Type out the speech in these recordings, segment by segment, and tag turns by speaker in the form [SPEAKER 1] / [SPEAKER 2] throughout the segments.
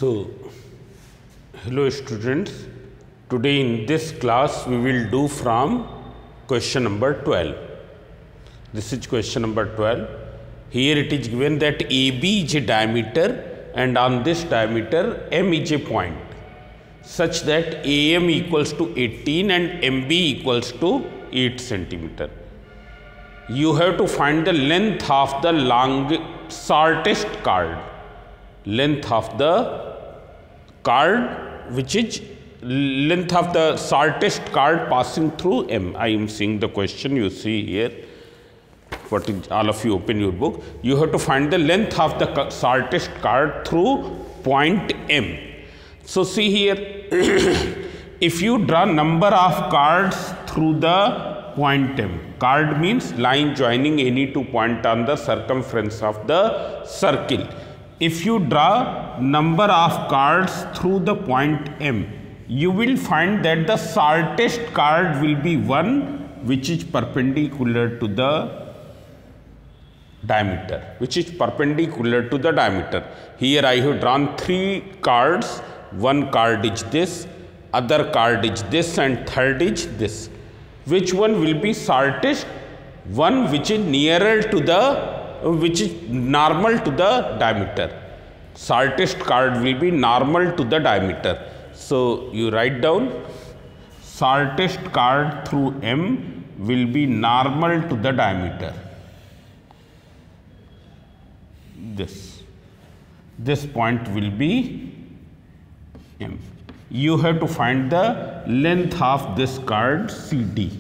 [SPEAKER 1] So, hello students, today in this class we will do from question number 12. This is question number 12. Here it is given that AB is a diameter and on this diameter M is a point such that AM equals to 18 and MB equals to 8 centimeter. You have to find the length of the shortest chord. Length of the chord, which is length of the shortest chord passing through M. I am seeing the question, you see here. What is, all of you open your book. You have to find the length of the shortest chord through point M. So see here, if you draw number of chords through the point M. Chord means line joining any two points on the circumference of the circle. If you draw number of chords through the point M, you will find that the shortest chord will be one which is perpendicular to the diameter, Here I have drawn three chords. One chord is this, other chord is this, and third is this. Which one will be shortest? One which is nearer to the which is normal to the diameter. Shortest chord will be normal to the diameter. So you write down shortest chord through M will be normal to the diameter. This point will be M. You have to find the length of this chord CD.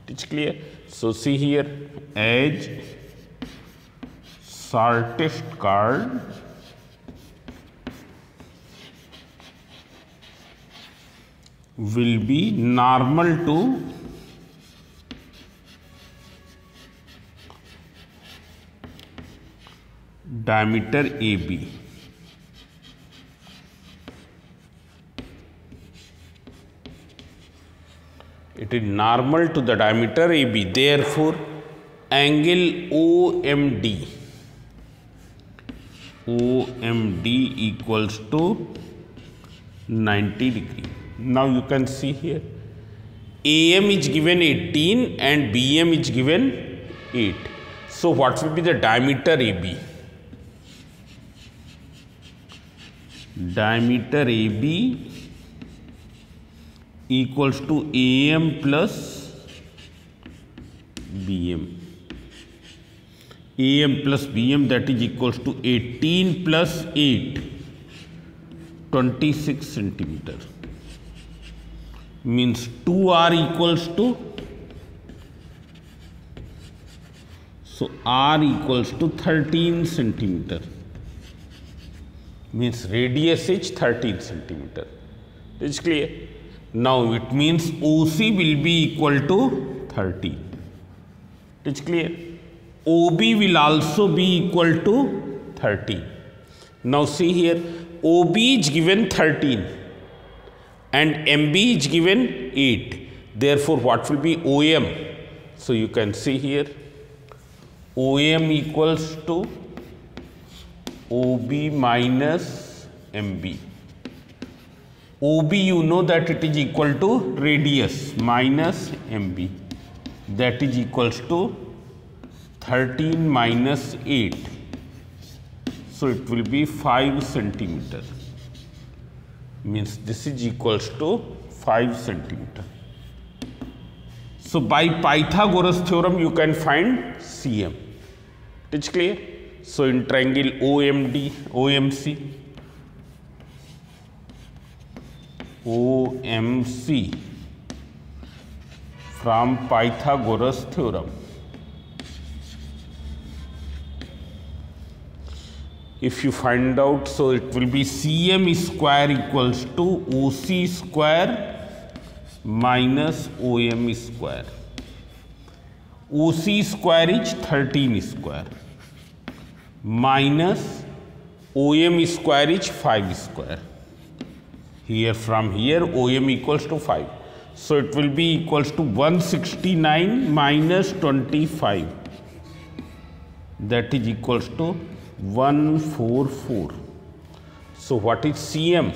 [SPEAKER 1] It's clear? So see here, as shortest chord will be normal to diameter AB. It is normal to the diameter AB. Therefore, angle OMD equals to 90 degree. Now you can see here, AM is given 18 and BM is given 8. So what will be the diameter AB? Diameter AB equals to AM plus BM. AM plus BM, that is equals to 18 plus 8, 26 centimeter. Means 2R equals to, so R equals to 13 centimeter. Means radius is 13 centimeter. Is clear? Now it means OC will be equal to 30. It's clear? OB will also be equal to 30. Now see here, OB is given 13 and MB is given 8. Therefore, what will be OM? So you can see here, OM equals to OB minus MB. OB, you know that it is equal to radius minus MB, that is equals to 13 minus 8. So it will be 5 centimeter. Means this is equals to 5 centimeter. So by Pythagoras theorem you can find CM. It is clear? So in triangle OMC from Pythagoras theorem. If you find out, so it will be CM square equals to OC square minus OM square. OC square is 13 square minus OM square is 5 square. Here from here OM equals to 5. So it will be equals to 169 minus 25. That is equals to 144. So what is cm?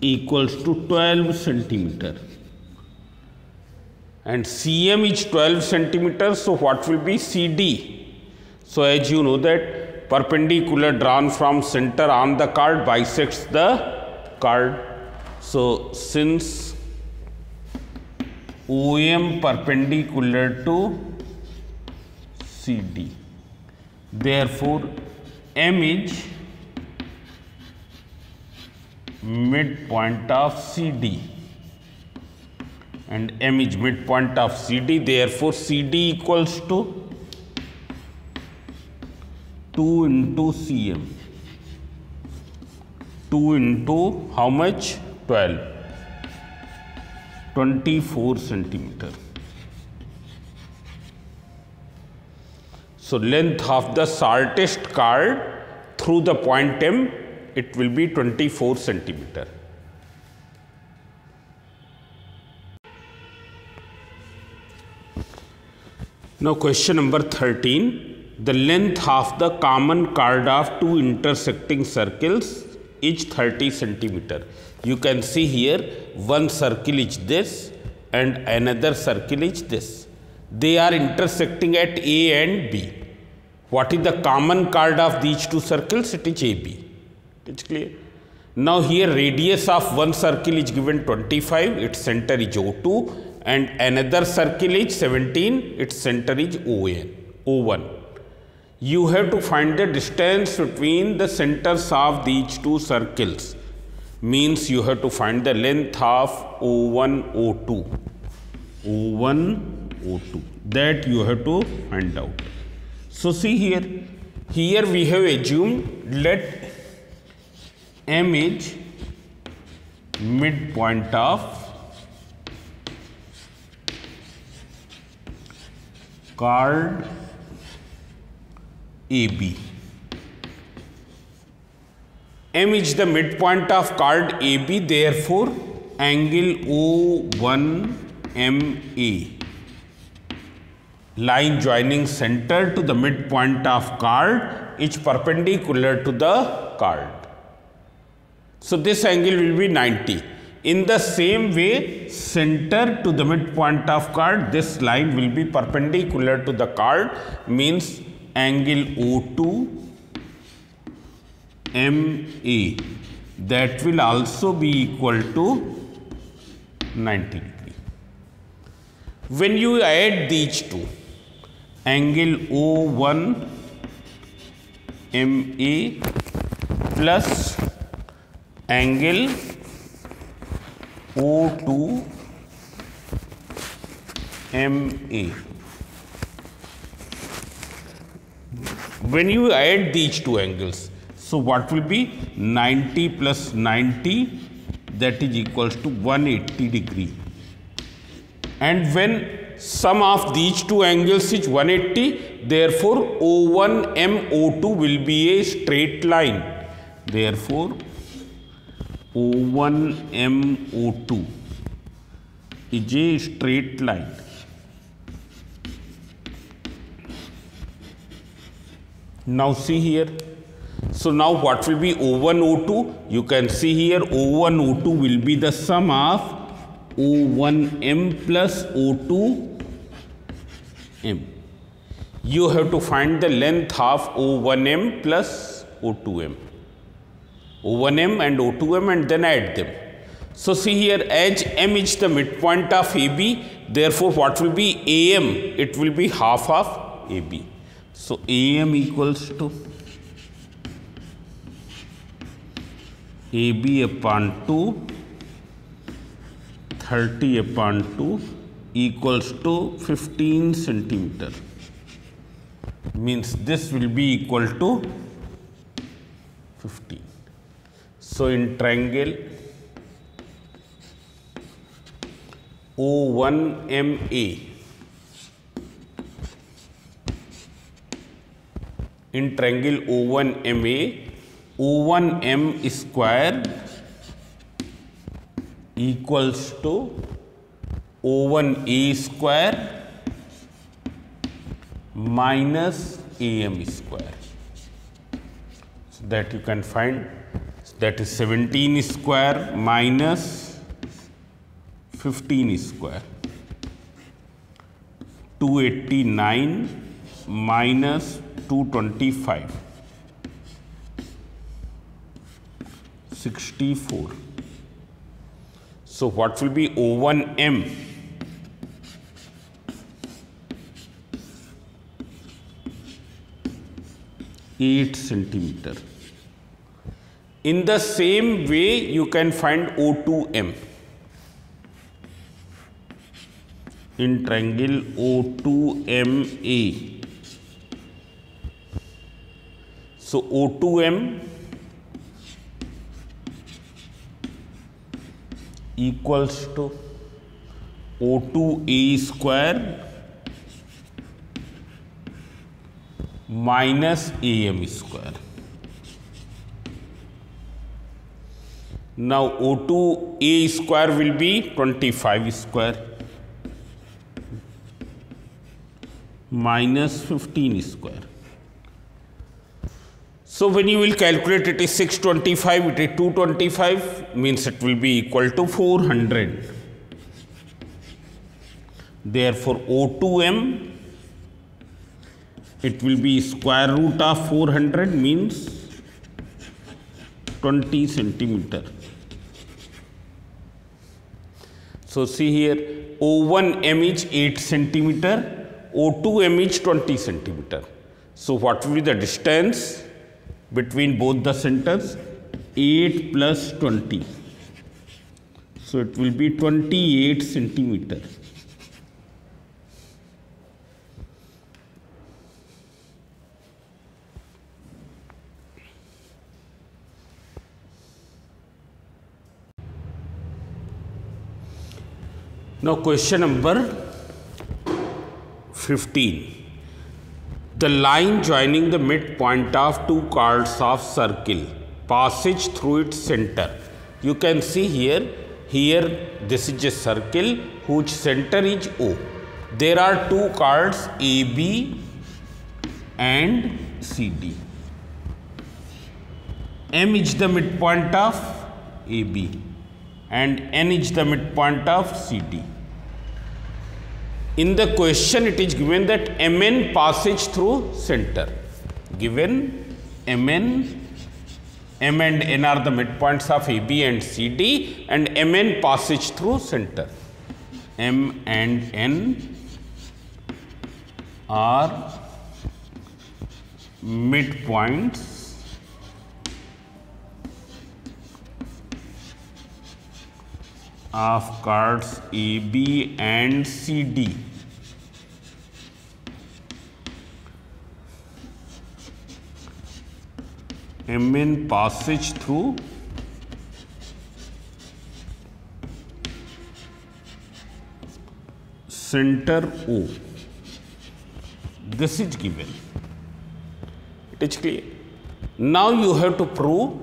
[SPEAKER 1] Equals to 12 centimeter, and cm is 12 centimeters. So what will be cd? So as you know that perpendicular drawn from center on the card bisects the card. So since OM perpendicular to CD, therefore M is midpoint of CD, and M is midpoint of CD, therefore CD equals to 2 into cm. 2 into how much? 12. 24 centimeter. So length of the shortest card through the point M, it will be 24 centimeter. Now question number 13. The length of the common chord of two intersecting circles is 30 centimeter. You can see here one circle is this and another circle is this. They are intersecting at A and B. What is the common chord of these two circles? It is AB. It's clear. Now here radius of one circle is given 25, its center is O2, and another circle is 17, its center is O1. You have to find the distance between the centers of these two circles. Means you have to find the length of O1, O2. O1, O2. That you have to find out. So see here. Here we have assumed let M is midpoint of chord AB. M is the midpoint of chord AB, therefore angle O1MA, line joining center to the midpoint of chord, is perpendicular to the chord. So this angle will be 90. In the same way, center to the midpoint of chord, this line will be perpendicular to the chord, means angle O2MA, that will also be equal to 90 degree. When you add these two, angle O1MA plus angle O2MA. When you add these two angles, so what will be 90 plus 90, that is equals to 180 degree. And when sum of these two angles is 180, therefore O1M O2 will be a straight line. Therefore O1M O2 is a straight line. Now see here. So now what will be O1 O2? You can see here O1 O2 will be the sum of O1M plus O2M. You have to find the length of O1M plus O2M. O1M and O2M and then add them. So see here, as M is the midpoint of AB, therefore what will be AM? It will be half of AB. So AM equals to AB upon 2, 30 upon 2 equals to 15 centimeter. Means this will be equal to 15. So in triangle O1MA, in triangle O1MA, O1M square equals to O1A square minus AM square. So that you can find, that is 17 square minus 15 square. 289 minus 225. 64. So what will be O1M? 8 centimeter. In the same way, you can find O2M. In triangle O2MA. So O2M equals to O2A square minus AM square. Now O2A square will be 25 square minus 15 square. So when you will calculate, it is 625, it is 225, means it will be equal to 400. Therefore O2M, it will be square root of 400, means 20 centimeter. So see here, O1M is 8 centimeter, O2M is 20 centimeter. So what will be the distance between both the centers? 8 plus 20. So it will be 28 centimeter. Now question number 15. The line joining the midpoint of two chords of circle passes through its center. You can see here this is a circle whose center is O. There are two chords AB and CD. M is the midpoint of AB and N is the midpoint of CD. In the question, it is given that Mn passes through center. Given M and N are the midpoints of AB and CD, and Mn passes through center. M and N are midpoints of chords AB and CD. Mn passes through center O. This is given. It is clear. Now you have to prove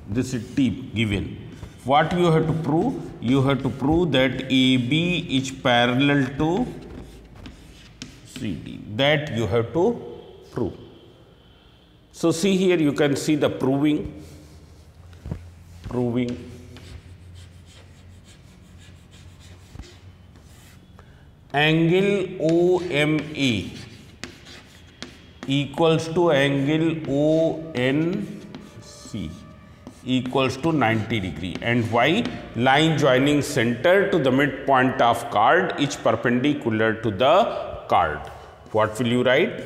[SPEAKER 1] this is T given. What you have to prove? You have to prove that AB is parallel to CD. That you have to prove. So see here, you can see the proving. Angle OMA equals to angle ONC equals to 90 degree. And why? Line joining center to the midpoint of chord is perpendicular to the chord. What will you write?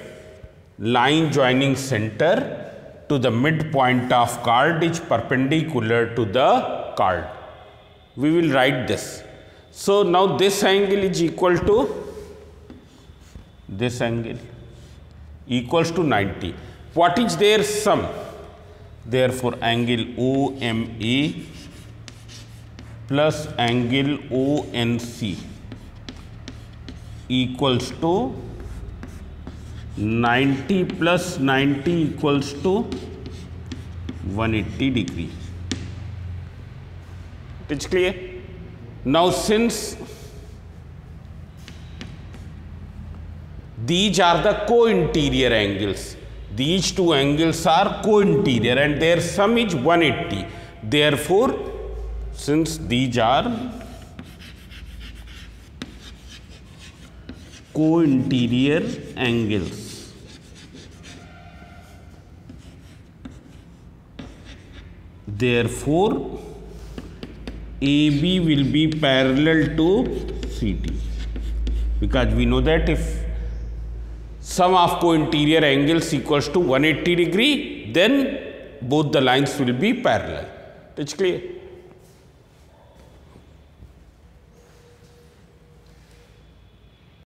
[SPEAKER 1] Line joining center to the midpoint of chord is perpendicular to the chord. We will write this. So now this angle is equal to this angle equals to 90. What is their sum? Therefore, angle OMA plus angle ONC equals to 90 plus 90 equals to 180 degree. It is clear? Now, since these are the co-interior angles. These two angles are co-interior and their sum is 180. Therefore, since these are co-interior angles, therefore AB will be parallel to CT, because we know that if sum of co-interior angles equals to 180 degree, then both the lines will be parallel. It's clear.